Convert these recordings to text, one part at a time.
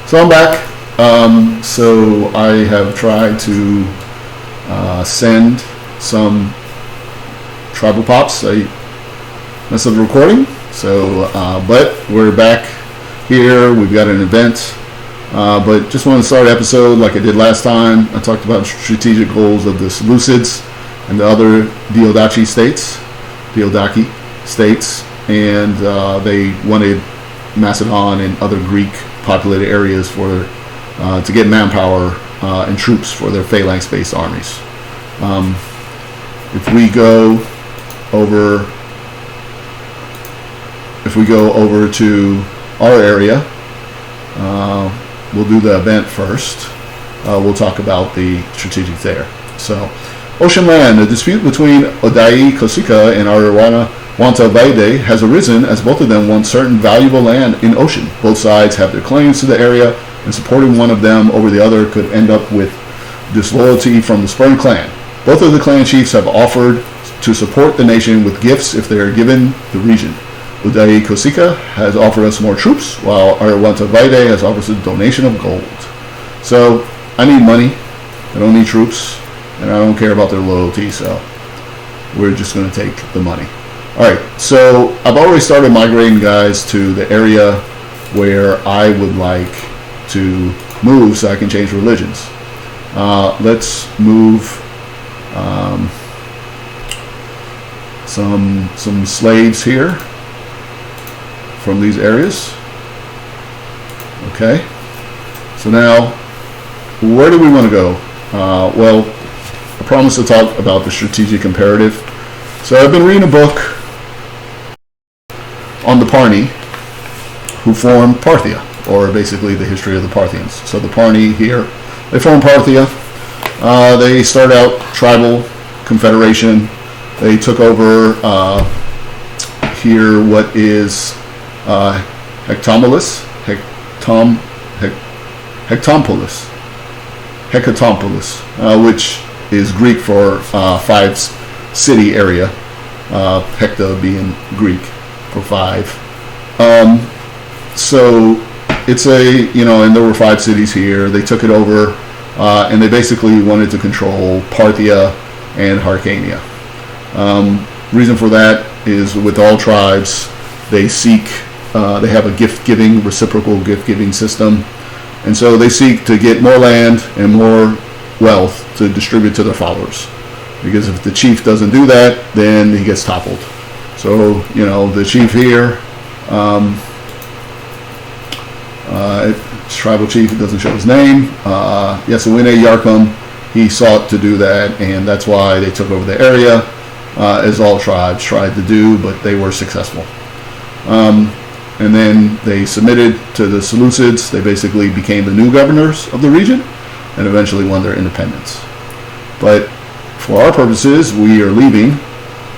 So I'm back. So I have tried to send some tribal pops. I messed up the recording. So, but we're back here. We've got an event. But just want to start the episode like I did last time. I talked about strategic goals of the Seleucids and the other Diadochi states, and they wanted Macedon and other Greek populated areas for to get manpower and troops for their phalanx-based armies. If we go over to our area, we'll do the event first. We'll talk about the strategic there. So, Ocean Land. The dispute between Odai Kosika and Arawanta Vaide has arisen as both of them want certain valuable land in ocean. Both sides have their claims to the area, and supporting one of them over the other could end up with disloyalty from the Spurn clan. Both of the clan chiefs have offered to support the nation with gifts if they are given the region. Odai Kosika has offered us more troops, while Arawanta Vaide has offered us a donation of gold. So, I need money. I don't need troops. And I don't care about their loyalty, so we're just going to take the money. Alright, so I've already started migrating guys to the area where I would like to move so I can change religions. Let's move some slaves here from these areas. Okay, so now where do we want to go? Well, I promised to talk about the strategic imperative. So I've been reading a book on the Parni, who formed Parthia, or basically the history of the Parthians. So the Parni here, they formed Parthia. They started out tribal confederation. They took over here what is Hecatopolis, which is Greek for 5 city area, hecta being Greek for 5. So it's and there were 5 cities here. They took it over, and they basically wanted to control Parthia and Hyrcania. Reason for that is with all tribes, they have a reciprocal gift-giving system. And so they seek to get more land and more wealth to distribute to their followers. Because if the chief doesn't do that, then he gets toppled. So, the chief here, tribal chief, it doesn't show his name, Yasawine Yarkum, he sought to do that, and that's why they took over the area, as all tribes tried to do, but they were successful. And then they submitted to the Seleucids. They basically became the new governors of the region and eventually won their independence. But for our purposes, we are leaving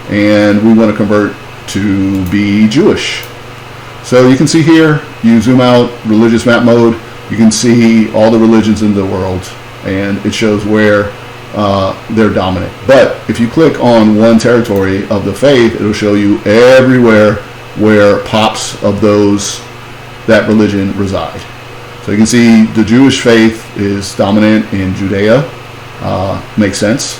and we want to convert to be Jewish. So you can see here, you zoom out, religious map mode, you can see all the religions in the world and it shows where they're dominant. But if you click on one territory of the faith, it'll show you everywhere where pops of that religion reside. So you can see the Jewish faith is dominant in Judea, makes sense.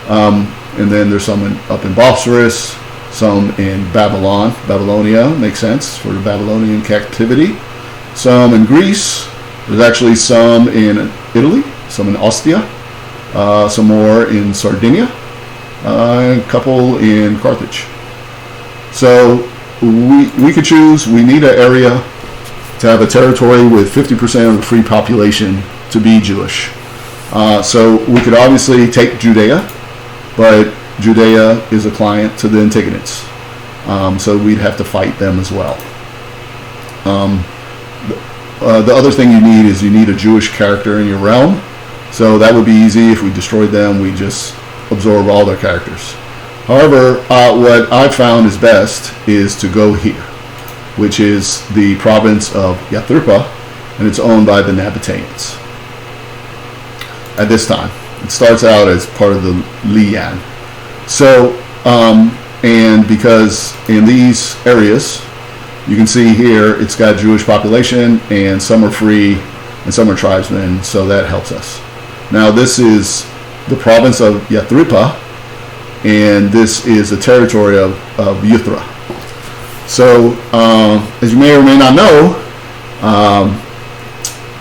And then there's some up in Bosphorus, some in Babylonia, makes sense for the Babylonian captivity. Some in Greece, there's actually some in Italy, some in Ostia, some more in Sardinia, a couple in Carthage. So we could choose. We need an area to have a territory with 50% of the free population to be Jewish. So we could obviously take Judea, but Judea is a client to the Antigonids. So we'd have to fight them as well. The other thing you need is a Jewish character in your realm. So that would be easy. If we destroyed them, we just absorb all their characters. However, what I've found is best is to go here, which is the province of Yathribah, and it's owned by the Nabateans. At this time, it starts out as part of the Lian. So, and because in these areas, you can see here it's got Jewish population, and some are free and some are tribesmen, so that helps us. Now this is the province of Yathripa, and this is the territory of Yuthra. So, as you may or may not know,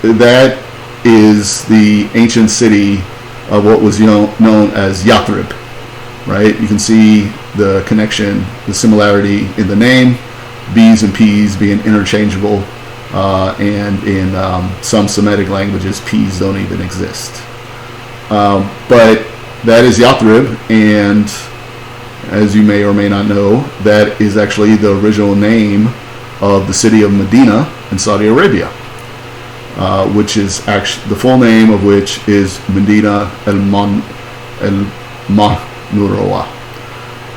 that is the ancient city of what was known as Yathrib, right? You can see the connection, the similarity in the name, B's and P's being interchangeable, and in some Semitic languages, P's don't even exist. But that is Yathrib, and as you may or may not know, that is actually the original name of the city of Medina in Saudi Arabia, which is actually the full name of which is Medina el Munawwara,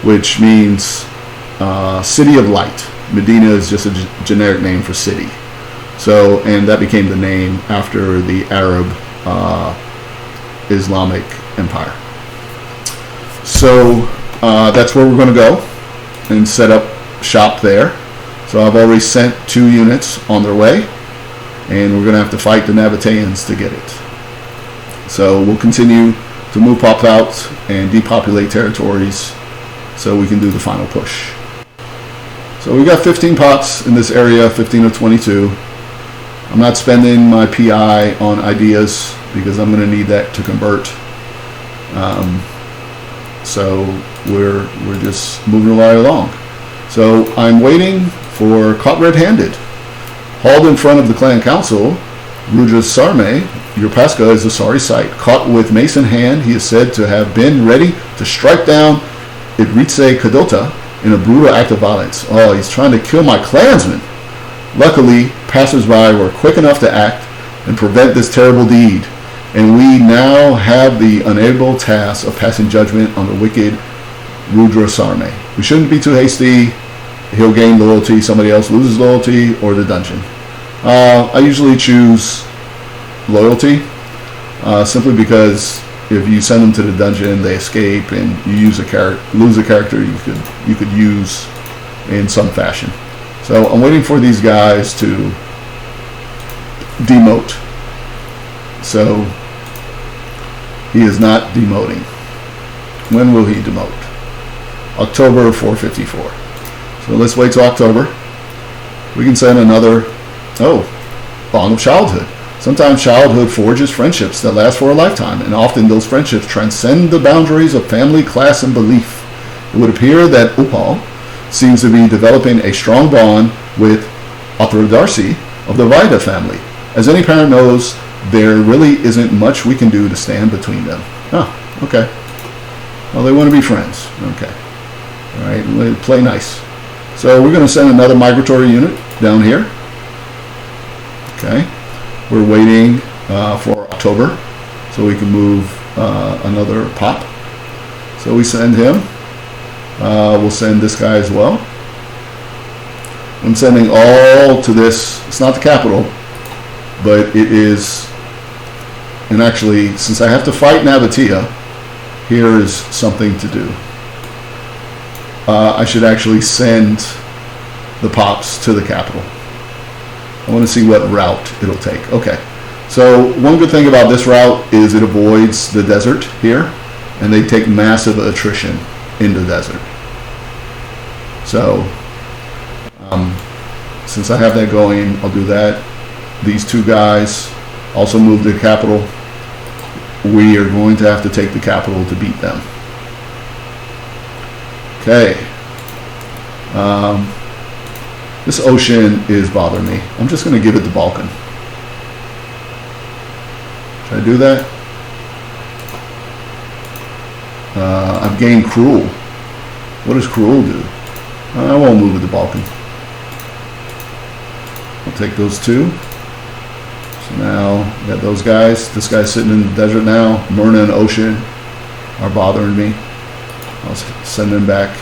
which means city of light. Medina is just a generic name for city. So, and that became the name after the Arab Islamic Empire. So that's where we're going to go and set up shop there. So I've already sent 2 units on their way, and we're going to have to fight the Nabateans to get it. So we'll continue to move pop out and depopulate territories so we can do the final push. So we got 15 pops in this area, 15 of 22. I'm not spending my PI on ideas because I'm going to need that to convert. So we're just moving right along. So I'm waiting for caught red-handed. Hauled in front of the clan council, Rudra Sarme, your Pascha is a sorry sight. Caught with mace in hand, he is said to have been ready to strike down Idritse Kadota in a brutal act of violence. Oh, he's trying to kill my clansmen. Luckily, passers-by were quick enough to act and prevent this terrible deed, and we now have the unable task of passing judgment on the wicked Rudra Sarme. We shouldn't be too hasty. He'll gain loyalty, somebody else loses loyalty, or the dungeon. I usually choose loyalty, simply because if you send them to the dungeon, they escape, and you lose a character you could use in some fashion. So I'm waiting for these guys to demote. So he is not demoting. When will he demote? October 454. So let's wait till October. We can send another, bond of childhood. Sometimes childhood forges friendships that last for a lifetime, and often those friendships transcend the boundaries of family, class, and belief. It would appear that Upal seems to be developing a strong bond with Darcy of the Vida family. As any parent knows, there really isn't much we can do to stand between them. Oh, okay. Well, they want to be friends. Okay. All right, play nice. So we're going to send another migratory unit down here. Okay. We're waiting for October so we can move another pop. So we send him. We'll send this guy as well. I'm sending all to this. It's not the capital, but it is. And actually, since I have to fight Nabatea, here is something to do. I should actually send the pops to the capital. I want to see what route it'll take. Okay. So one good thing about this route is it avoids the desert here, and they take massive attrition in the desert. So since I have that going, I'll do that. These 2 guys also move to the capital. We are going to have to take the capital to beat them. Okay. This ocean is bothering me. I'm just going to give it the Balkan. Should I do that? I've gained Cruel. What does Cruel do? I won't move it to Balkan. I'll take those 2. So now, got those guys. This guy's sitting in the desert now. Myrna and Ocean are bothering me. I'll send them back.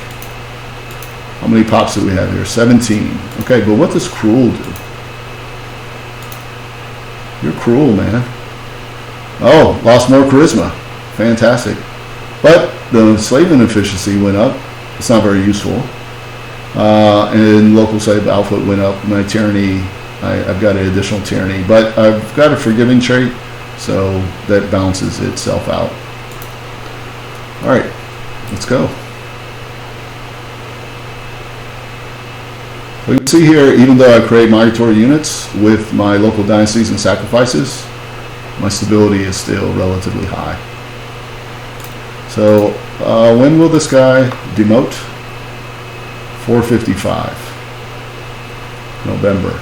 How many pops do we have here? 17. Okay, but what does Cruel do? You're cruel, man. Oh, lost more charisma. Fantastic. But the enslavement efficiency went up. It's not very useful. And local slave output went up. My tyranny I've got an additional tyranny, but I've got a forgiving trait, so that balances itself out. All right, let's go. We can see here, even though I create migratory units with my local dynasties and sacrifices, my stability is still relatively high. So when will this guy demote? 455, November.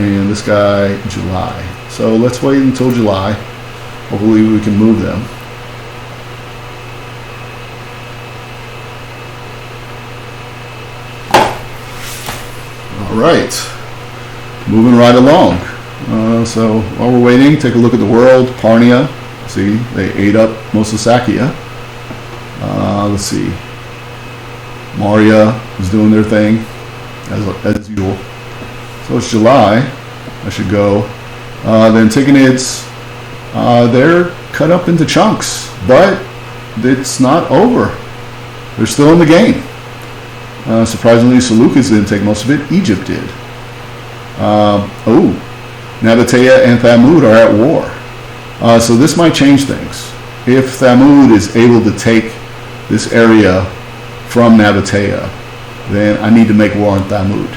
And this guy, July. So let's wait until July. Hopefully we can move them. All right, moving right along. So while we're waiting, take a look at the world. Parnia, see, they ate up most of Sakia. Let's see. Maria is doing their thing, as usual. So it's July. I should go. The Antigonids, they're cut up into chunks, but it's not over. They're still in the game. Surprisingly, Seleucids didn't take most of it. Egypt did. Nabatea and Thamud are at war. So this might change things. If Thamud is able to take this area from Nabatea, then I need to make war on Thamud,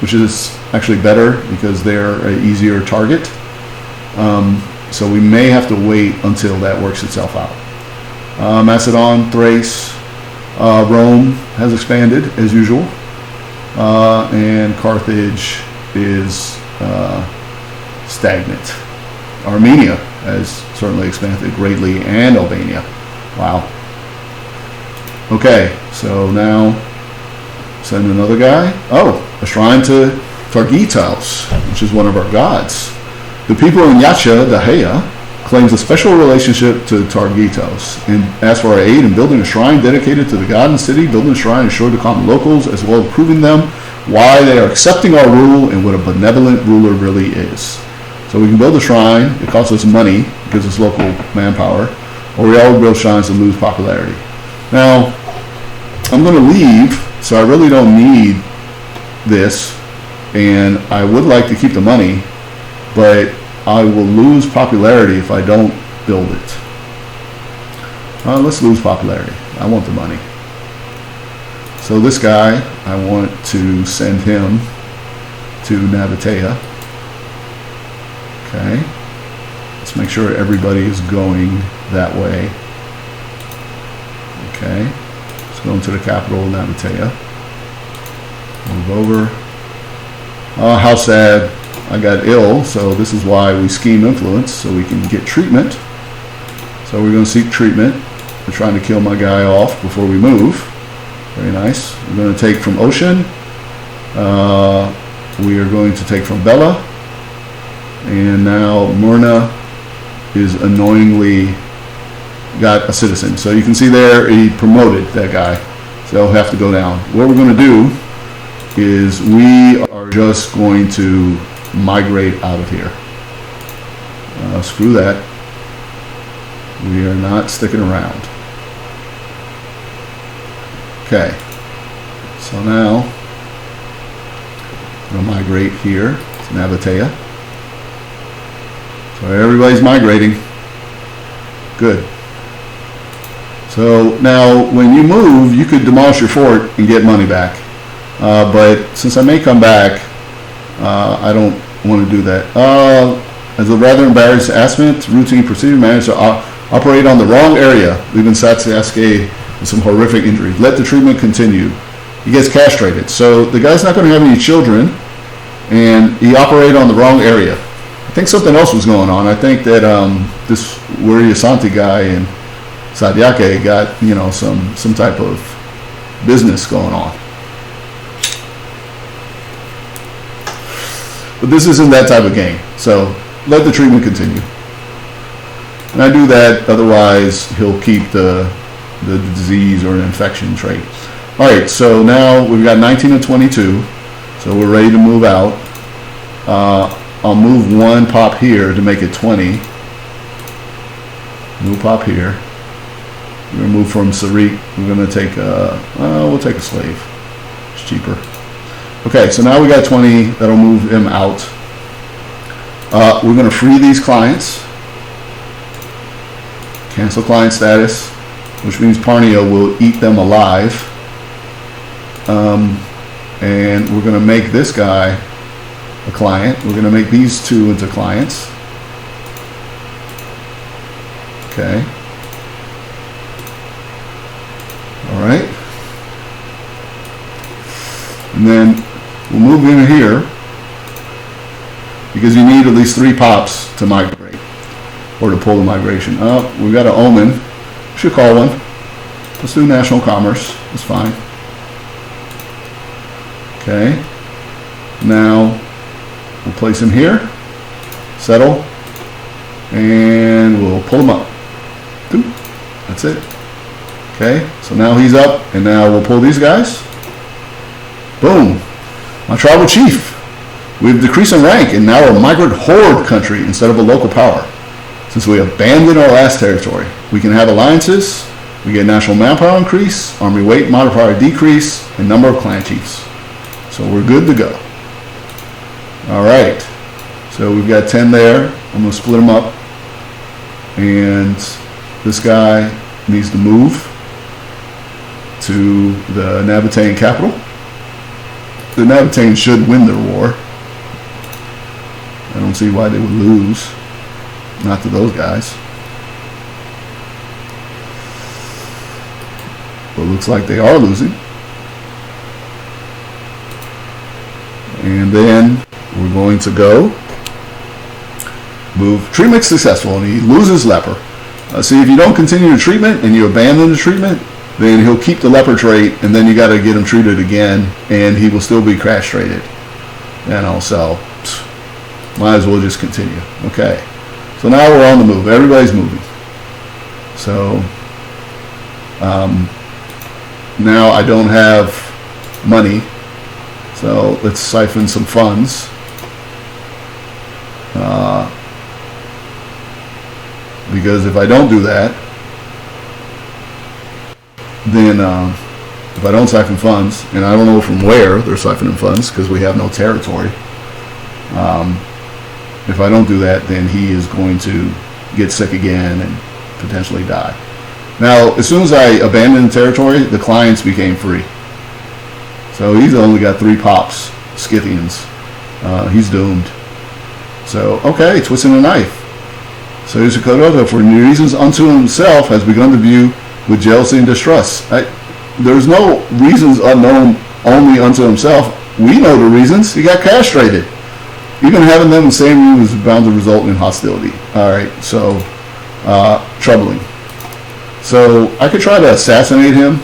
which is actually better because they're an easier target. So we may have to wait until that works itself out. Macedon, Thrace, Rome has expanded as usual, and Carthage is stagnant. Armenia has certainly expanded greatly, and Albania. Wow. Okay, so now send another guy. Oh, a shrine to Targetos, which is one of our gods. The people in Yacha, Dahea, claims a special relationship to Targetos and asks for our aid in building a shrine dedicated to the god and city. Building a shrine is sure to calm locals, as well as proving them why they are accepting our rule and what a benevolent ruler really is. So we can build a shrine. It costs us money because it's local manpower, or we all build shrines and lose popularity. Now, I'm going to leave, so I really don't need this, and I would like to keep the money, but I will lose popularity if I don't build it. Let's lose popularity. I want the money. So this guy, I want to send him to Nabatea. Okay. Let's make sure everybody is going that way. Okay. Let's go into the capital, Nabatea. Move over. How sad. I got ill, so this is why we scheme influence, so we can get treatment. So we're going to seek treatment. We're trying to kill my guy off before we move. Very nice. We're going to take from Ocean. We are going to take from Bella. And now Myrna is annoyingly got a citizen. So you can see there, he promoted that guy. So he'll have to go down. What we're going to do is we are just going to migrate out of here. Screw that. We are not sticking around. Okay. So now I'm going to migrate here to Nabatea. So everybody's migrating. Good. So now when you move, you could demolish your fort and get money back. But since I may come back, I don't want to do that. As a rather embarrassed estimate, routine procedure managed to operate on the wrong area, leaving Satsuki with some horrific injuries. Let the treatment continue. He gets castrated. So the guy's not going to have any children, and he operated on the wrong area. I think something else was going on. I think that this Wiriyasanti guy in Sadyake got, some type of business going on. But this isn't that type of game, so let the treatment continue. And I do that, otherwise he'll keep the disease or an infection trait. All right, so now we've got 19 and 22, so we're ready to move out. I'll move one pop here to make it 20. Move pop here. We're going to move from Sarik. We're going to take we'll take a slave. It's cheaper. Okay, so now we got 20. That'll move him out. We're going to free these clients. Cancel client status, which means Parnio will eat them alive. And we're going to make this guy a client. We're going to make these two into clients. Okay. All right. And then we'll move in here because you need at least 3 pops to migrate or to pull the migration. We've got an omen. Should call one. Let's do national commerce. It's fine. Okay. Now we'll place him here. Settle. And we'll pull him up. That's it. Okay. So now he's up, and now we'll pull these guys. Boom. My tribal chief. We've decreased in rank, and now we're a migrant horde country instead of a local power. Since we abandoned our last territory, we can have alliances. We get national manpower increase, army weight modifier decrease, and number of clan chiefs. So we're good to go. All right. So we've got 10 there. I'm going to split them up. And this guy needs to move to the Nabatean capital. The Nabateans should win their war. I don't see why they would lose. Not to those guys. But it looks like they are losing. And then we're going to go move. Treatment successful, and he loses leper. See, if you don't continue the treatment and you abandon the treatment, then he'll keep the leper trait, and then you got to get him treated again, and he will still be crash traded. So might as well just continue. Okay. So now we're on the move. Everybody's moving. So now I don't have money. So let's siphon some funds. Because if I don't do that, then if I don't siphon funds, and I don't know from where they're siphoning funds because we have no territory. If I don't do that, then he is going to get sick again and potentially die. Now, as soon as I abandoned the territory, the clients became free. So he's only got 3 pops, Scythians. He's doomed. So, okay, twisting a knife. So Yusukota, for reasons unto himself, has begun to view with jealousy and distrust. There's no reasons unknown only unto himself. We know the reasons. He got castrated. Even having them in the same room is bound to result in hostility. All right, so troubling. So I could try to assassinate him.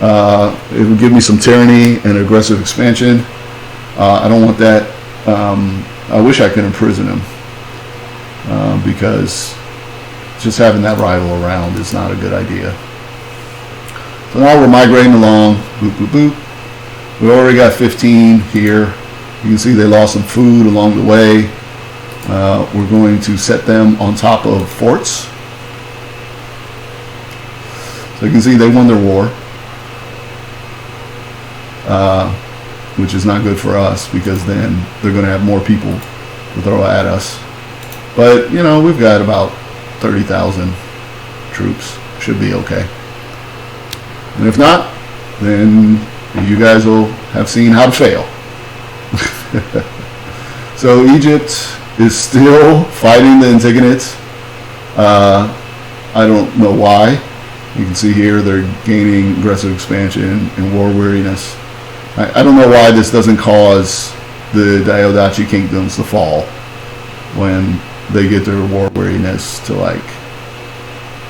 It would give me some tyranny and aggressive expansion. I don't want that. I wish I could imprison him because just having that rival around is not a good idea. So now we're migrating along. Boop, boop, boop. We already got 15 here. You can see they lost some food along the way. We're going to set them on top of forts. So you can see they won their war. Which is not good for us because then they're going to have more people to throw at us. But, we've got about 30,000 troops. Should be okay. And if not, then you guys will have seen how to fail. So Egypt is still fighting the Antigonids. I don't know why. You can see here they're gaining aggressive expansion and war weariness. I don't know why this doesn't cause the Diadochi kingdoms to fall when they get their war weariness to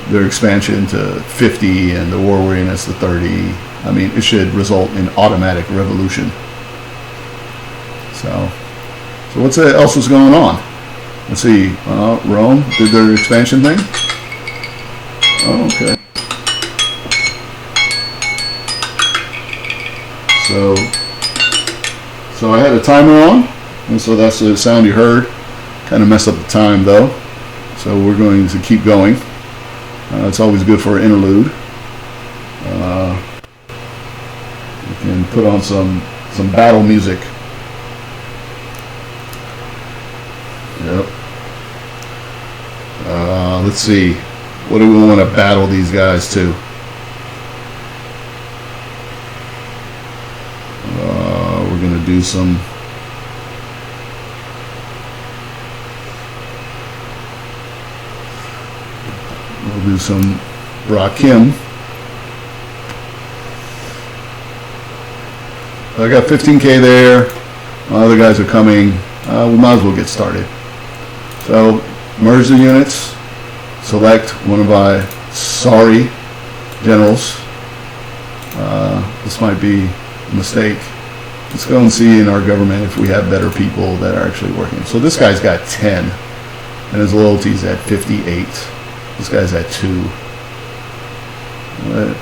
their expansion to 50 and the war weariness to 30. I mean, it should result in automatic revolution. So what else is going on? Let's see. Rome did their expansion thing. Oh, okay. So I had a timer on, and so that's the sound you heard. Kind of messed up the time though. So we're going to keep going. It's always good for an interlude. We can put on some some battle music. Yep. Let's see. What do we want to battle these guys to? We're going to do some... We'll do some Rakim. I got 15k there. Other guys are coming. We might as well get started. So merge the units. Select one of my sorry generals. This might be a mistake. Let's go and see in our government if we have better people that are actually working. So this guy's got 10, and his loyalty's at 58. This guy's at 2.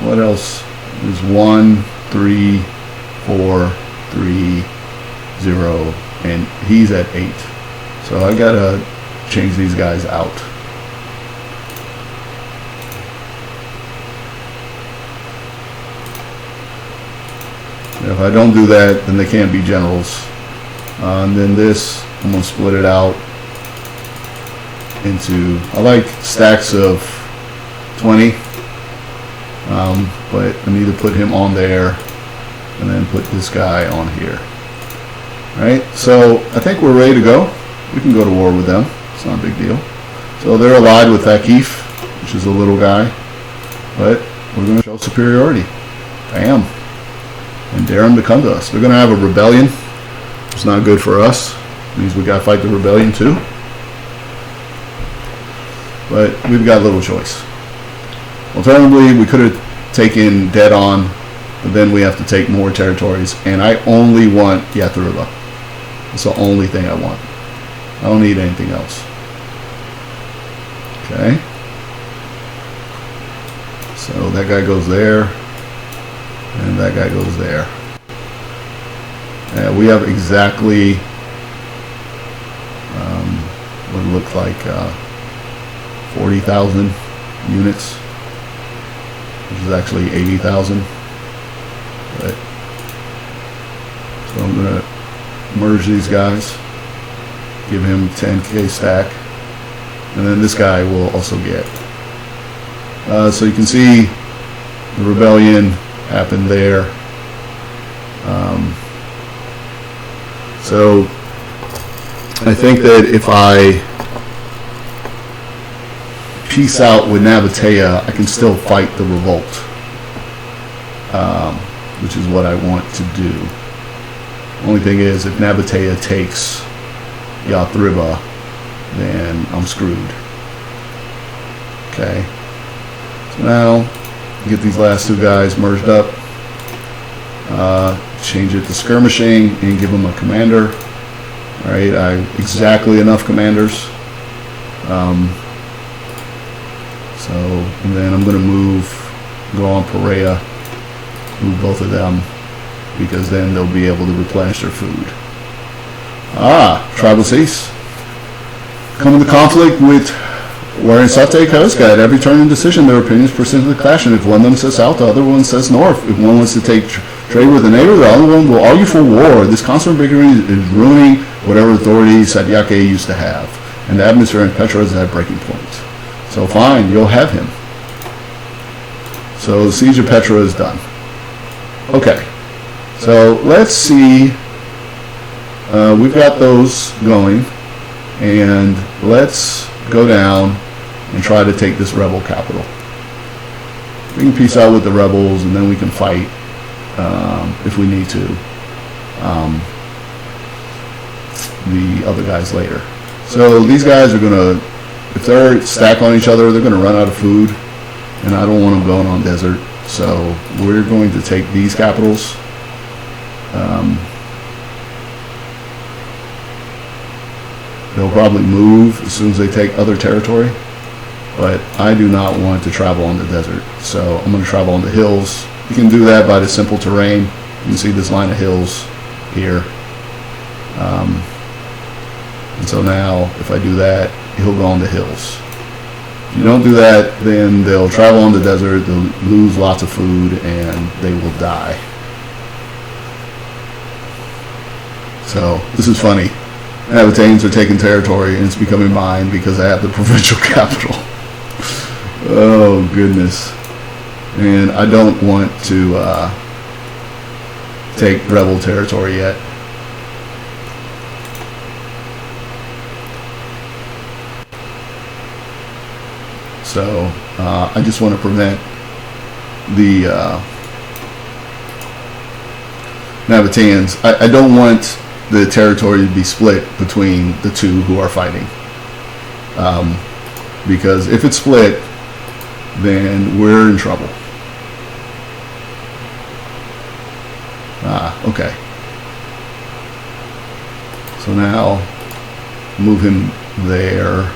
What else? There's 1, 3, 4, 3, 0, and he's at 8. So I gotta change these guys out. If I don't do that, then they can't be generals. And then this, I'm going to split it out into, I like stacks of 20, but I need to put him on there and then put this guy on here. Alright, so I think we're ready to go. We can go to war with them. It's not a big deal. So they're allied with Akif, which is a little guy, but we're going to show superiority. Bam. And dare them to come to us. They're going to have a rebellion. It's not good for us. It means we got to fight the rebellion too. But we've got little choice. Alternatively, we could have taken dead on, but then we have to take more territories. And I only want Yathriba. That's the only thing I want. I don't need anything else. Okay. So that guy goes there. And that guy goes there. We have exactly what it looks like 40,000 units, which is actually 80,000. But so I'm gonna merge these guys, give him 10k stack, and then this guy will also get. So you can see the rebellion happened there. So I think that if I peace out with Nabatea, I can still fight the revolt, which is what I want to do. Only thing is, if Nabatea takes Yathriba, then I'm screwed. Okay. So now get these last two guys merged up, change it to skirmishing, and give them a commander. All right, I exactly enough commanders. So, and then I'm going to go on Perea, move both of them, because then they'll be able to replenish their food. Tribal cease. Come into conflict with Warinsate Karuska. At every turn and decision, their opinions persistently clash, and if one of them says south, the other one says north. If one wants to take trade with a neighbor, the other one will argue for war. This constant bickering is ruining whatever authority Sadyake used to have, and the atmosphere in Petra is at breaking point. So fine, you'll have him. So the siege of Petra is done. Okay, so let's see. We've got those going, and let's go down and try to take this rebel capital. We can peace out with the rebels, and then we can fight if we need to the other guys later. So these guys are gonna, if they're stacked on each other, they're gonna run out of food, and I don't want them going on desert. So we're going to take these capitals. They'll probably move as soon as they take other territory, but I do not want to travel on the desert, so I'm going to travel on the hills. You can do that by the simple terrain. You can see this line of hills here. And so now, if I do that, he'll go on the hills. If you don't do that, then they'll travel on the desert, they'll lose lots of food, and they will die. So this is funny. Navitanes are taking territory and it's becoming mine because I have the provincial capital. Oh goodness. And I don't want to take rebel territory yet. So I just want to prevent the Navitans. I don't want the territory to be split between the two who are fighting. Because if it's split, then we're in trouble. Okay. So now move him there.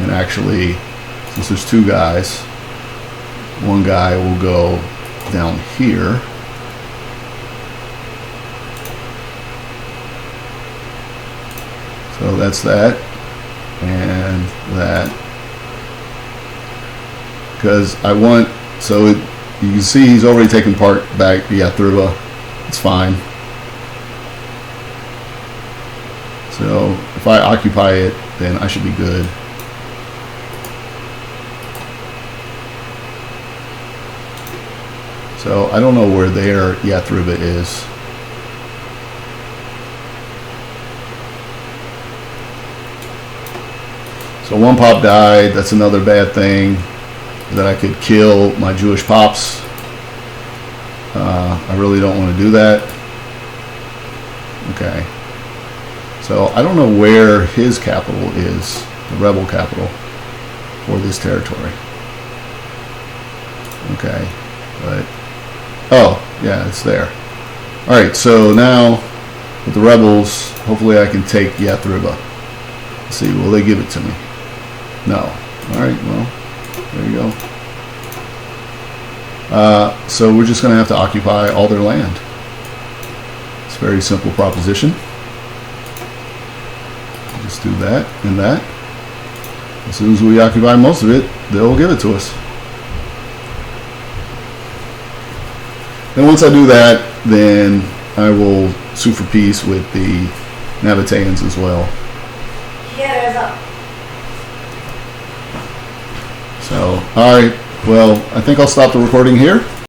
And actually, since there's two guys, one guy will go down here. So that's that and that, because I want, so you can see he's already taken part back. Yathruba, it's fine. So if I occupy it, then I should be good. So I don't know where their Yathruba is. So one pop died. That's another bad thing, that I could kill my Jewish pops. I really don't want to do that. Okay. So I don't know where his capital is, the rebel capital for this territory. Okay. But oh, yeah, it's there. Alright, so now with the rebels, hopefully I can take Yathruba. Let's see, will they give it to me? No. Alright, well, there you go. So we're just going to have to occupy all their land. It's a very simple proposition. Just do that and that. As soon as we occupy most of it, they'll give it to us. And once I do that, then I will sue for peace with the Navitans as well. So, alright, well, I think I'll stop the recording here.